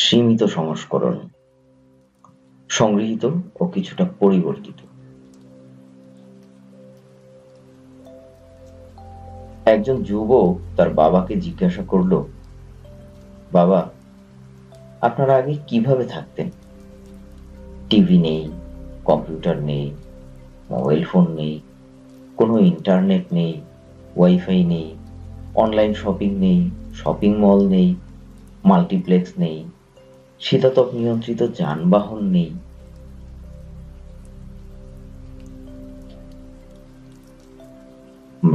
সীমিত সংস্করণ, সংগৃহীত ও কিছুটা পরিবর্তিত। একজন যুবক তার বাবাকে জিজ্ঞাসা করল, বাবা, আপনারা আগে কিভাবে থাকতেন? টিভি নেই, কম্পিউটার নেই, মোবাইল ফোন নেই, কোনো ইন্টারনেট নেই, ওয়াইফাই নেই, অনলাইন শপিং নেই, শপিং মল নেই, মাল্টিপ্লেক্স নেই, শীতাতপ নিয়ন্ত্রিত যানবাহন নেই।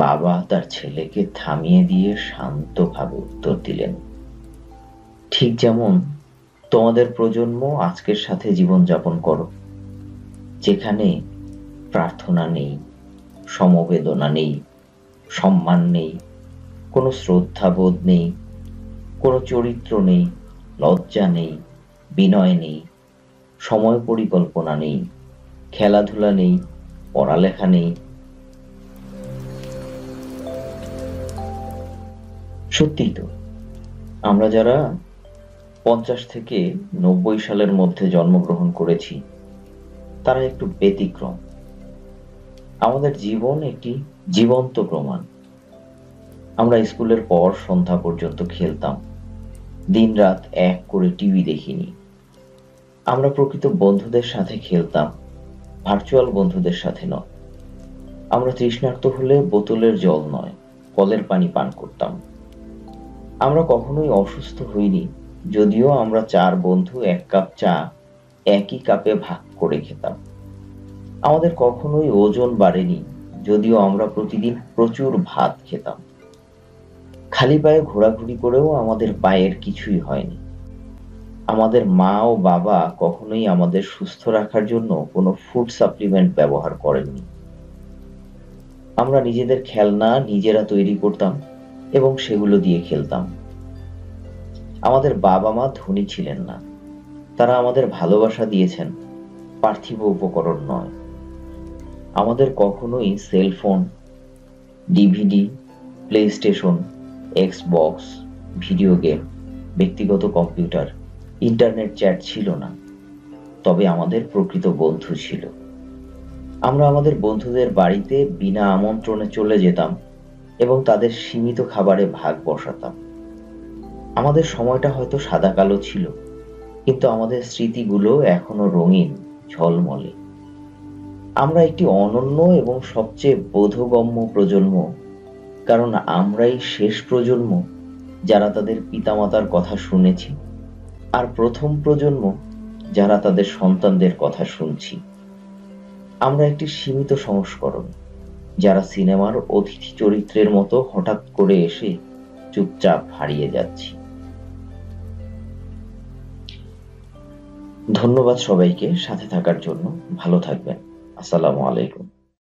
বাবা তার ছেলেকে থামিয়ে দিয়ে শান্তভাবে উত্তর দিলেন, ঠিক যেমন তোমাদের প্রজন্ম আজকের সাথে জীবনযাপন করো, যেখানে প্রার্থনা নেই, সমবেদনা নেই, সম্মান নেই, কোনো শ্রদ্ধাবোধ নেই, কোনো চরিত্র নেই, লজ্জা নেই, বিনয় নেই, সময় পরিকল্পনা নেই, খেলাধুলা নেই, পড়ালেখা নেই। সত্যিই তো, আমরা যারা 50 থেকে 90 সালের মধ্যে জন্মগ্রহণ করেছি তারা একটু ব্যতিক্রম। আমাদের জীবন একটি জীবন্ত প্রমাণ। আমরা স্কুলের পর সন্ধ্যা পর্যন্ত খেলতাম, দিনরাত এক করে টিভি দেখিনি। আমরা প্রকৃত বন্ধুদের সাথে খেলতাম, ভার্চুয়াল বন্ধুদের সাথে নয়। আমরা তৃষ্ণার্ত হলে বোতলের জল নয়, কলের পানি পান করতাম। আমরা কখনোই অসুস্থ হইনি, যদিও আমরা 4 বন্ধু 1 কাপ চা একই কাপে ভাগ করে খেতাম। আমাদের কখনোই ওজন বাড়েনি, যদিও আমরা প্রতিদিন প্রচুর ভাত খেতাম। খালি পায়ে ঘোরাঘুরি করেও আমাদের পায়ের কিছুই হয়নি। আমাদের মা ও বাবা কখনোই আমাদের সুস্থ রাখার জন্য কোনো ফুড সাপ্লিমেন্ট ব্যবহার করেননি। আমরা নিজেদের খেলনা নিজেরা তৈরি করতাম এবং সেগুলো দিয়ে খেলতাম। আমাদের বাবা মা ধনী ছিলেন না, তারা আমাদের ভালোবাসা দিয়েছেন, পার্থিব উপকরণ নয়। আমাদের কখনোই cellphone, DVD, play station, Xbox, video game, ব্যক্তিগত কম্পিউটার, ইন্টারনেট চ্যাট ছিল না। তবে আমাদের প্রকৃত বন্ধু ছিল। আমরা আমাদের বন্ধুদের বাড়িতে বিনা আমন্ত্রণে চলে যেতাম এবং তাদের সীমিত খাবারে ভাগ বসাতাম। আমাদের সময়টা হয়তো সাদা কালো ছিল, কিন্তু আমাদের স্মৃতিগুলো এখনো রঙিন, ঝলমলে। আমরা একটি অনন্য এবং সবচেয়ে বোধগম্য প্রজন্ম, কারণ আমরাই শেষ প্রজন্ম যারা তাদের পিতামাতার কথা শুনেছি, আর প্রথম প্রজন্ম যারা তাদের সন্তানদের কথা শুনছি। আমরা একটি সীমিত সংস্করণ, যারা সিনেমার অতিথি চরিত্রের মতো হঠাৎ করে এসে চুপচাপ হারিয়ে যাচ্ছি। ধন্যবাদ সবাইকে সাথে থাকার জন্য। ভালো থাকবেন। আসসালামু আলাইকুম।